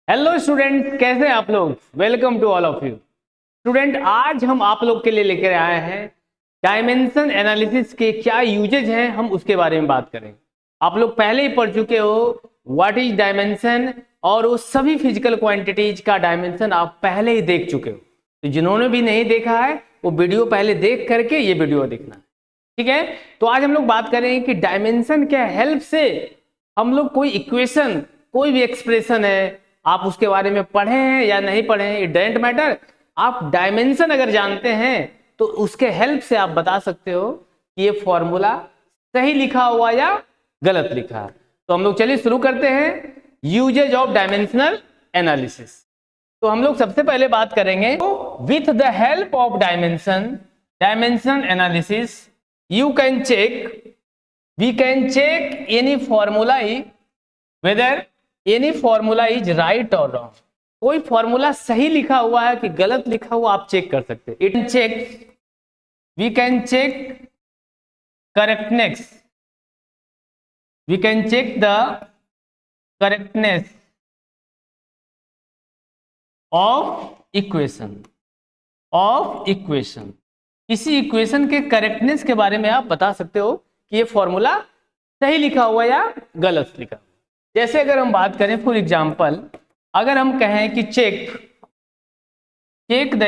Hello student, कैसे हैं आप लोग। Welcome to all of you student. आज हम आप लोग के लिए लेकर आए हैं डायमेंशन एनालिसिस के क्या यूजेज हैं, हम उसके बारे में बात करेंगे। आप लोग पहले ही पढ़ चुके हो व्हाट इज डायमेंशन, और वो सभी फिजिकल क्वांटिटीज का डायमेंशन आप पहले ही देख चुके हो। तो जिन्होंने भी नहीं देखा है वो वीडियो पहले देख करके ये वीडियो देखना है, ठीक है। तो आज हम लोग बात करेंगे कि डायमेंशन के हेल्प से हम लोग कोई इक्वेशन, कोई भी एक्सप्रेशन है, आप उसके बारे में पढ़े हैं या नहीं पढ़े हैं, इट डजेंट मैटर। आप डायमेंशन अगर जानते हैं तो उसके हेल्प से आप बता सकते हो कि ये फॉर्मूला सही लिखा हुआ या गलत लिखा है। तो हम लोग चलिए शुरू करते हैं यूजेज ऑफ डायमेंशनल एनालिसिस। तो हम लोग सबसे पहले बात करेंगे with the help of dimension analysis you can check, we can check any formula whether any formula is right or wrong। कोई फॉर्मूला सही लिखा हुआ है कि गलत लिखा हुआ आप चेक कर सकते हैं। It check, we can check correctness, we can check the correctness of equation. किसी इक्वेशन के करेक्टनेस के बारे में आप बता सकते हो कि ये फॉर्मूला सही लिखा हुआ या गलत लिखा। जैसे अगर हम बात करें फॉर एग्जांपल, अगर हम कहें कि चेक द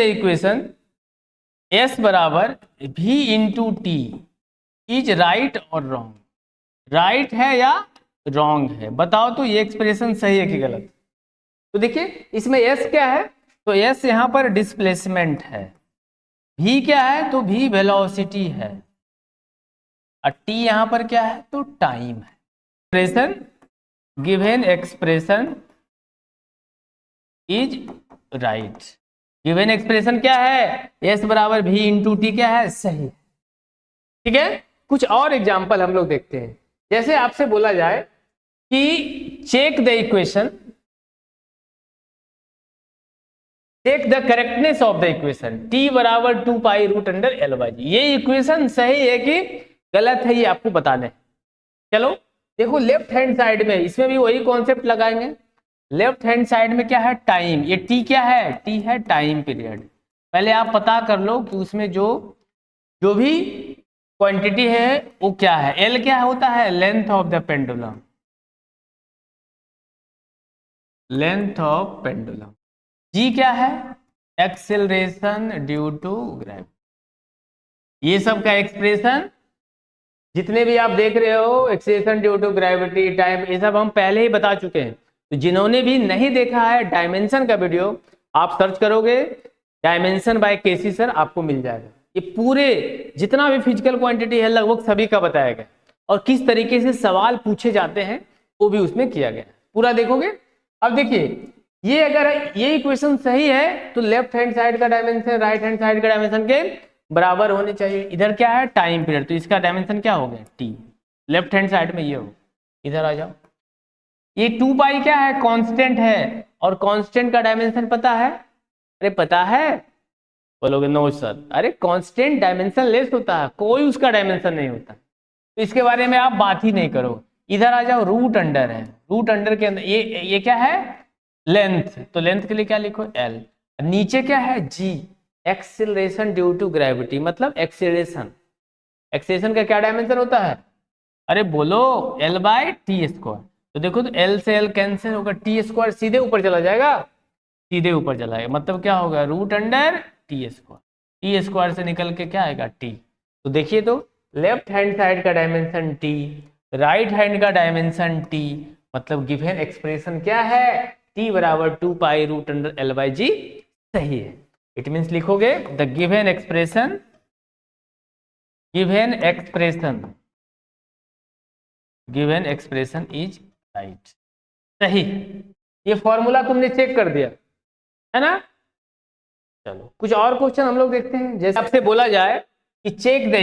इक्वेशन एस बराबर भी इंटू टी इज राइट और रॉन्ग, राइट है या रॉन्ग है, बताओ तो ये एक्सप्रेशन सही है कि गलत। तो देखिए इसमें एस क्या है, तो एस यहां पर डिस्प्लेसमेंट है, भी क्या है तो भी वेलोसिटी है, और टी यहां पर क्या है तो टाइम है। Expression, given expression is right. Given expression क्या है, एस बराबर भी इंटू टी क्या है, सही। ठीक है, कुछ और एग्जांपल हम लोग देखते हैं। जैसे आपसे बोला जाए कि check the equation, take the correctness of the equation T बराबर 2 pi root under L by g. ये इक्वेशन सही है कि गलत है ये आपको बताना है। चलो देखो लेफ्ट हैंड साइड में, इसमें भी वही कॉन्सेप्ट लगाएंगे। लेफ्ट हैंड साइड में क्या है, टाइम। ये टी क्या है, टी है टाइम पीरियड। पहले आप पता कर लो कि उसमें जो जो भी क्वांटिटी है वो क्या है। एल क्या होता है, length of the pendulum, length of pendulum. G क्या है, एक्सेलरेशन ड्यू टू ग्रेविटी। ये सब का एक्सप्रेशन जितने भी आप देख रहे हो, acceleration due to gravity, time, ये सब हम पहले ही बता चुके हैं। तो जिन्होंने भी नहीं देखा है डायमेंशन का वीडियो, आप सर्च करोगे डायमेंशन बाय केसी सर, आपको मिल जाएगा। ये पूरे जितना भी फिजिकल क्वांटिटी है लगभग सभी का बताया गया, और किस तरीके से सवाल पूछे जाते हैं वो भी उसमें किया गया। पूरा देखोगे। अब देखिए ये अगर ये इक्वेशन सही है तो लेफ्ट हैंड साइड का डायमेंशन राइट हैंड साइड का डायमेंशन के बराबर होने चाहिए। इधर क्या है, टाइम पीरियड, तो इसका डायमेंशन क्या हो गया, टी। लेफ्ट हैंड साइड में ये हो, इधर आ जाओ। ये 2 पाई क्या है, कांस्टेंट है, और कांस्टेंट का डायमेंशन पता है, अरे पता है, बोलोगे नो सर, अरे कांस्टेंट डायमेंशन लेस होता है, कोई उसका डायमेंशन नहीं होता, तो इसके बारे में आप बात ही नहीं करो। इधर आ जाओ, रूट अंडर है, रूट अंडर के अंदर ये क्या है, लेंथ, तो लेंथ के लिए क्या लिखो, एल। नीचे क्या है, जी, एक्सेलरेशन ड्यू टू ग्रेविटी, मतलब एक्सेलरेशन। एक्सेलरेशन का क्या डायमेंशन होता है, अरे बोलो, एल बाय टी स्क्वायर। तो देखो तो एल से एल कैंसिल होगा, टी स्क्वायर सीधे ऊपर चला जाएगा, सीधे ऊपर चला जाएगा, मतलब क्या होगा, root under T square. T square से निकल के क्या आएगा, टी। तो देखिए तो लेफ्ट हैंड साइड का डायमेंशन टी, राइट हैंड का डायमेंशन टी, मतलब गिवन एक्सप्रेशन क्या है, टी बराबर 2 pi root under L by g, सही है। इट मीन्स लिखोगे the given expression is right, सही। ये फॉर्मूला तुमने चेक कर दिया है ना। चलो कुछ और क्वेश्चन हम लोग देखते हैं। जैसे आपसे बोला जाए कि चेक द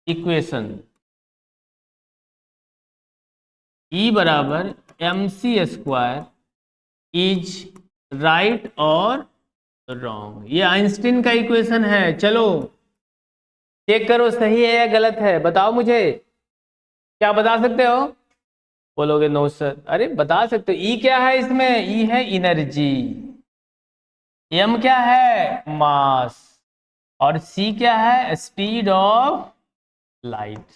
इक्वेशन ई बराबर M C square is right और रॉन्ग। ये आइंस्टीन का इक्वेशन है। चलो चेक करो सही है या गलत है, बताओ मुझे। क्या बता सकते हो? बोलोगे नो सर। अरे बता सकते हो। ई क्या है इसमें? ई है एनर्जी, एम क्या है? मास, और सी क्या है? Speed of light.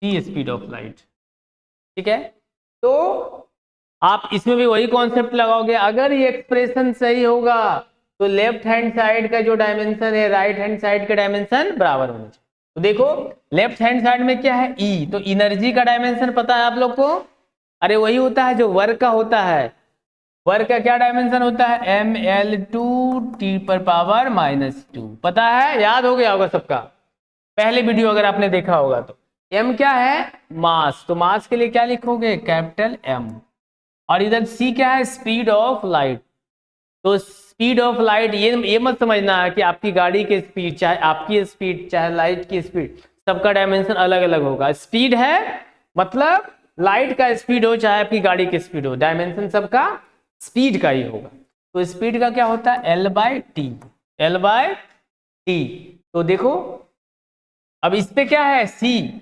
C speed of light. ठीक है, तो आप इसमें भी वही कॉन्सेप्ट लगाओगे। अगर ये एक्सप्रेशन सही होगा तो लेफ्ट हैंड साइड का जो डायमेंशन है राइट हैंड साइड के डायमेंशन बराबर होने चाहिए। तो देखो लेफ्ट हैंड साइड में क्या है? ई, तो एनर्जी का डायमेंशन पता है आप लोग को? अरे वही होता है जो वर्क का होता है। वर्क का क्या डायमेंशन होता है? ml2t⁻²। पता है, याद हो गया होगा सबका, पहले वीडियो अगर आपने देखा होगा तो। m क्या है? मास, तो मास के लिए क्या लिखोगे? Capital M। और इधर c क्या है? Speed of light. तो स्पीड ऑफ लाइट, ये मत समझना है कि आपकी गाड़ी की स्पीड चाहे आपकी स्पीड चाहे लाइट की स्पीड, सबका डायमेंशन अलग अलग होगा। स्पीड है मतलब लाइट का स्पीड हो चाहे आपकी गाड़ी की स्पीड हो, डायमेंशन सबका स्पीड का ही होगा। तो स्पीड का क्या होता है? L/T। L/T। तो देखो अब इस पे क्या है? C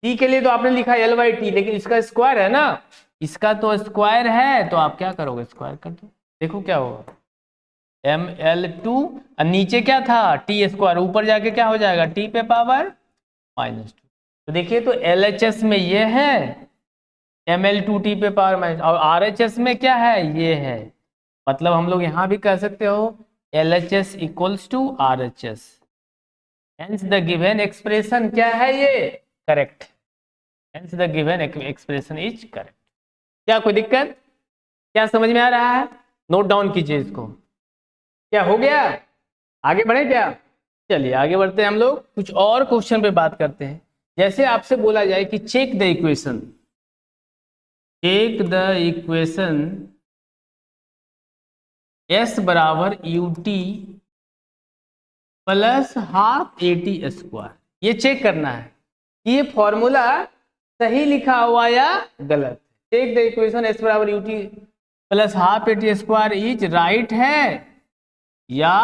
के लिए तो आपने लिखा L/T, लेकिन इसका स्क्वायर है ना, इसका तो स्क्वायर है, तो आप क्या करोगे? स्क्वायर कर दो, देखो क्या होगा। ml2 और नीचे क्या था? t², ऊपर जाके क्या हो जाएगा? t⁻²। तो देखिए तो LHS में ये है ml2t⁻², और RHS में क्या है? ये है। मतलब हम लोग यहां भी कह सकते हो LHS = RHS। Hence the given expression क्या है? ये correct. Hence the given expression is correct. क्या कोई दिक्कत? क्या समझ में आ रहा है? नोट डाउन कीजिए इसको। क्या हो गया? आगे बढ़े क्या? चलिए आगे बढ़ते हैं, हम लोग कुछ और क्वेश्चन पे बात करते हैं। जैसे आपसे बोला जाए कि check the equation, take the equation S = ut +12 AT²। ये चेक करना है कि ये फॉर्मूला सही लिखा हुआ या गलत। Take the equation S = ut +12 AT² is right है या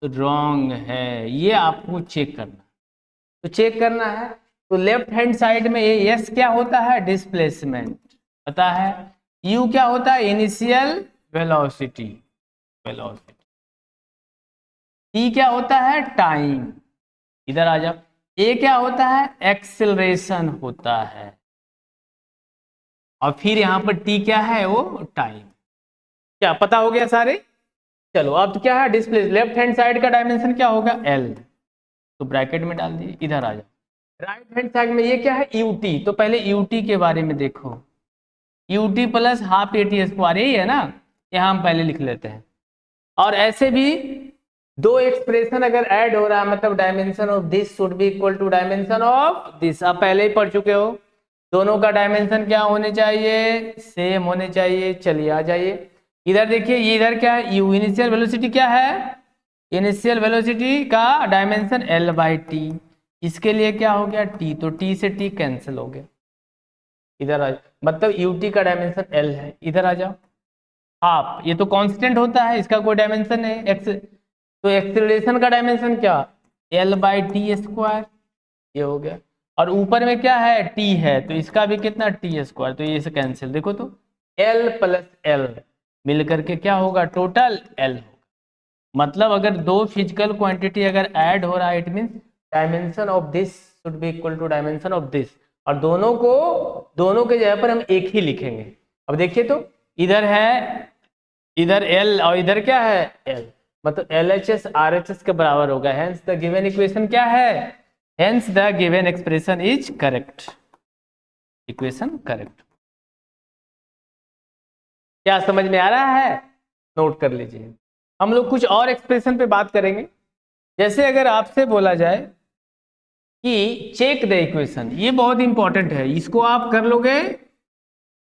रॉन्ग है, ये आपको चेक करना। तो चेक करना है तो लेफ्ट हैंड साइड में ये S क्या होता है? डिस्प्लेसमेंट पता है। U क्या होता है? Initial velocity. T क्या होता है? टाइम। इधर आ जाओ। A क्या होता है? एक्सेलरेशन होता है। और फिर यहां पर T क्या है? वो टाइम। क्या पता हो गया सारे? चलो अब क्या है? डिस्प्ले, लेफ्ट हैंड साइड का डायमेंशन क्या होगा? L, तो ब्रैकेट में डाल दिए। इधर आ जाओ। राइट हैंड साइड में ये क्या है? ut। तो पहले ut के बारे में देखो, ut +12 AT², यही है ना, यहां हम पहले लिख लेते हैं। और ऐसे भी दो एक्सप्रेशन अगर ऐड हो रहा है मतलब dimension of this should be equal to dimension of this, आप पहले ही पढ़ चुके हो। दोनों का डायमेंशन क्या होने चाहिए? सेम होने चाहिए। चलिए आ जाइए इधर देखिए, ये इधर क्या है? यू, इनिशियल वेलोसिटी क्या है? इनिशियल वेलोसिटी का डायमेंशन L/T। इसके लिए क्या हो गया? T, तो T से T कैंसिल हो गया। इधर आ जाओ, मतलब ut का डायमेंशन L है। इधर आ जाओ, हाफ, ये तो कांस्टेंट होता है, इसका कोई डायमेंशन है एक्स, तो एक्सेलरेशन का डायमेंशन क्या? L/T², ये हो गया। और ऊपर में क्या है? T है, तो इसका भी कितना? T², तो ये से कैंसिल। देखो तो L + L मिल करके क्या होगा? टोटल L होगा। मतलब अगर दो फिजिकल क्वांटिटी अगर ऐड हो रहा है, it means dimension of this should be equal to dimension of this, और दोनों के जगह पर हम एक ही लिखेंगे। अब देखिए तो इधर है, इधर L और इधर क्या है? L, मतलब LHS RHS के बराबर होगा। हेंस द गिवन इक्वेशन क्या है? Hence the given expression is correct. Equation correct. क्या समझ में आ रहा है? नोट कर लीजिए। हम लोग कुछ और एक्सप्रेशन पे बात करेंगे। जैसे अगर आपसे बोला जाए कि चेक द इक्वेशन, ये बहुत इंपॉर्टेंट है, इसको आप कर लोगे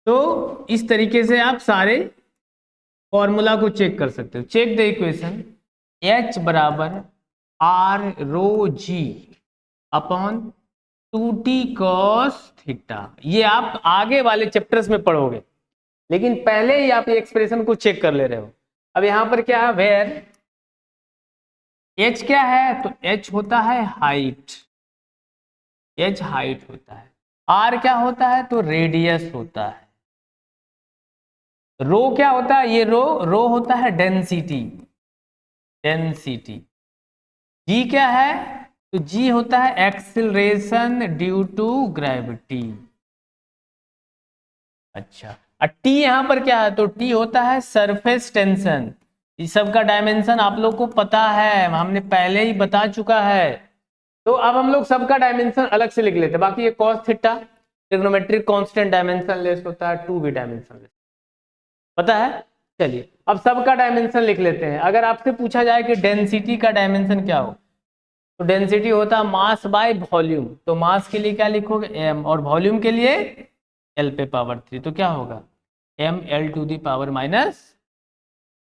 तो इस तरीके से आप सारे फॉर्मूला को चेक कर सकते हो। Check the equation H = r ρg upon 2t cos theta. ये आप आगे वाले चैप्टर्स में पढ़ोगे, लेकिन पहले ही आप ये एक्सप्रेशन को चेक कर ले रहे हो। अब यहां पर क्या है? वेयर h क्या है? तो h होता है हाइट, h हाइट होता है। आर क्या होता है, तो रेडियस होता है। रो क्या होता है, ये रो होता है डेंसिटी, डेंसिटी। जी क्या है, तो जी होता है एक्सिलरेशन ड्यू टू ग्रेविटी। अच्छा, और टी यहां पर क्या है, तो टी होता है सरफेस टेंशन। इस सब का डायमेंशन आप लोग को पता है, हमने पहले ही बता चुका है। तो अब हम लोग सबका डायमेंशन अलग से लिख लेते हैं। बाकी ये cos theta trigonometric constant dimension less होता है, 2 भी डायमेंशन लेस पता है। चलिए अब सबका डायमेंशन लिख लेते हैं। अगर आपसे पूछा जाए कि डेंसिटी का डायमेंशन क्या हो, तो डेंसिटी होता है मास बाय वॉल्यूम। तो मास के लिए क्या लिखोगे, एम, और वॉल्यूम के लिए एल पे पावर 3। तो क्या होगा, M L to the power minus.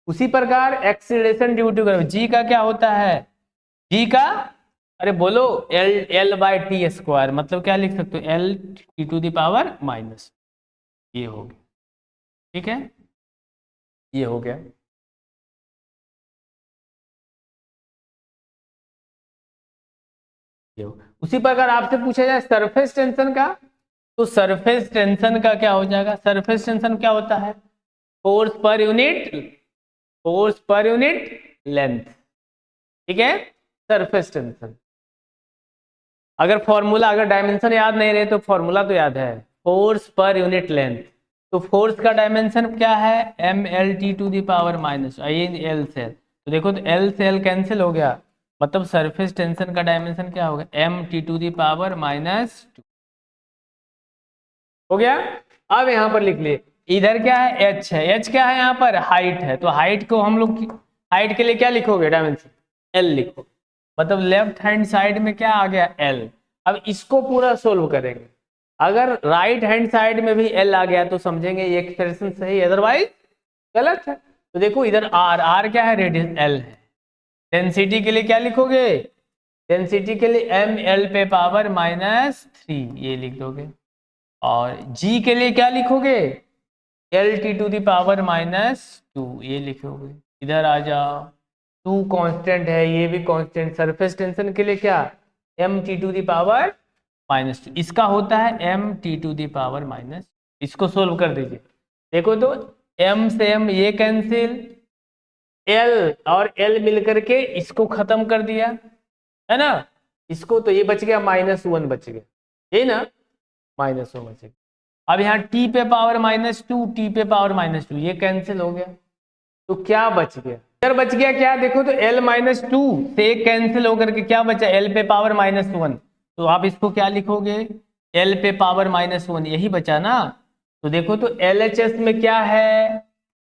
उसी प्रकार acceleration due to gravity, G का क्या होता है, जी का, अरे बोलो, L L by T square. मतलब क्या लिख सकते हो, L T to the power minus. ये हो गया, ठीक है, ये हो गया। ये हो। उसी प्रकार आपसे पूछा जाए सरफेस टेंशन का, तो सरफेस टेंशन का क्या हो जाएगा, सरफेस टेंशन क्या होता है, force per unit, force per unit length, ठीक है, सरफेस टेंशन। अगर फॉर्मूला, अगर डायमेंशन याद नहीं रहे तो फॉर्मूला तो याद है, फोर्स पर यूनिट लेंथ। तो फोर्स का डायमेंशन क्या है, M L T to the power minus L से। तो देखो, तो एल से एल कैंसिल हो गया, मतलब सरफेस टेंशन का डायमेंशन क्या होगा, M T to the power minus 2 हो गया। अब यहां पर लिख लिए, इधर क्या है, एच है, एच क्या है यहाँ पर, हाइट है। तो हाइट को हम लोग, हाइट के लिए क्या लिखोगे, डायमेंशन एल लिखो। मतलब लेफ्ट हैंड साइड में क्या आ गया, एल। अब इसको पूरा सोल्व करेंगे। अगर राइट हैंड साइड में भी एल आ गया तो समझेंगे ये एक्सप्रेशन सही है, अदरवाइज गलत है। तो देखो इधर आर, आर क्या है, रेडियस, एल है। डेंसिटी के लिए क्या लिखोगे, डेंसिटी के लिए एम एल पे पावर माइनस 3, ये लिख दोगे। और जी के लिए क्या लिखोगे, L T to the power minus 2, ये लिखोगे। इधर आ जाओ, 2 कांस्टेंट है, ये भी कांस्टेंट। सरफेस टेंशन के लिए क्या, M T to the power minus 2, इसका होता है M T to the power minus. इसको सोल्व कर दीजिए। देखो तो एम से एम ये कैंसिल, एल और एल मिलकर के इसको खत्म कर दिया, है ना। इसको तो ये बच गया, -1 बच गया, यही ना, -1 बच गया। अब यहाँ t पे पावर -2, t पे पावर -2, ये कैंसिल हो गया। तो क्या बच गया, इधर बच गया क्या, देखो तो l -2 से कैंसिल होकर के क्या बचा, l पे पावर -1। तो आप इसको क्या लिखोगे, l पे पावर -1, यही बचा ना। तो देखो तो LHS में क्या है,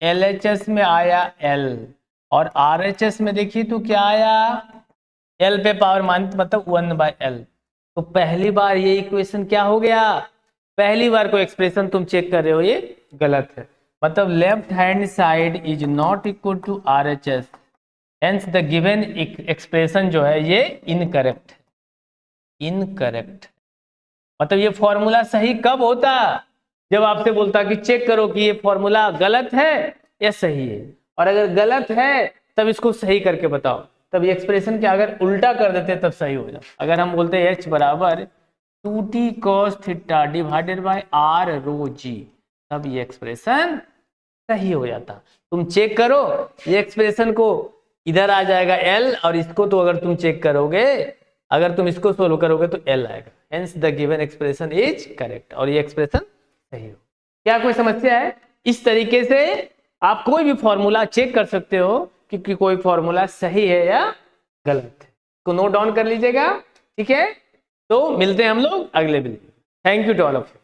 LHS में आया l, और RHS में देखिए तो क्या आया, l पे पावर मतलब 1/l। तो पहली बार ये इक्वेशन क्या हो गया, पहली बार कोई एक्सप्रेशन तुम चेक कर रहे हो ये गलत है। मतलब left hand side is not equal to RHS, hence the given expression जो है ये इनकरेक्ट है, इनकरेक्ट। मतलब ये फॉर्मूला सही कब होता, जब आपसे बोलता कि चेक करो कि ये फॉर्मूला गलत है या सही है, और अगर गलत है तब इसको सही करके बताओ। तब ये एक्सप्रेशन क्या, अगर उल्टा कर देते तब सही हो जाए। अगर हम बोलते हैं h बराबर 2t cos theta divided by r rho g, तब ये एक्सप्रेशन सही हो जाता। तुम चेक करो, ये एक्सप्रेशन को इधर आ जाएगा l, और इसको तो अगर तुम चेक करोगे, अगर तुम इसको सोल्व करोगे तो l आएगा, hence the given expression is correct, और ये एक्सप्रेशन सही हो। क्या कोई समस्या है, इस तरीके से आप कोई भी फॉर्मूला चेक कर सकते हो कि कोई फॉर्मूला सही है या गलत है। तो नोट डाउन कर लीजिएगा, ठीक है। तो मिलते हैं हम लोग अगले video. Thank you to all of you.